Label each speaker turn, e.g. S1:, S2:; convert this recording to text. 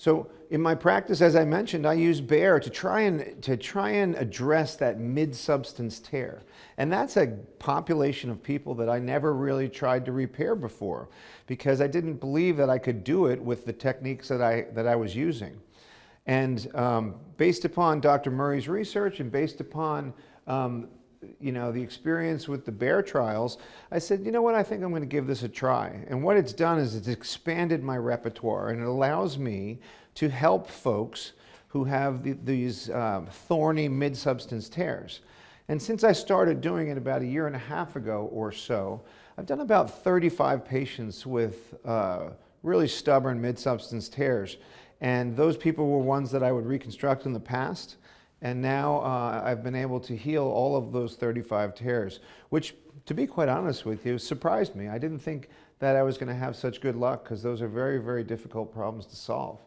S1: So in my practice, as I mentioned, I use BEAR to try and address that mid-substance tear. And that's a population of people that I never really tried to repair before because I didn't believe that I could do it with the techniques that I was using. And based upon Dr. Murray's research and based upon the experience with the BEAR trials, I said, you know what, I think I'm going to give this a try. And what it's done is it's expanded my repertoire, and it allows me to help folks who have these thorny mid-substance tears. And since I started doing it about 1.5 years ago or so, I've done about 35 patients with really stubborn mid-substance tears. And those people were ones that I would reconstruct in the past. And now I've been able to heal all of those 35 tears, which, to be quite honest with you, surprised me. I didn't think that I was going to have such good luck because those are very, very difficult problems to solve.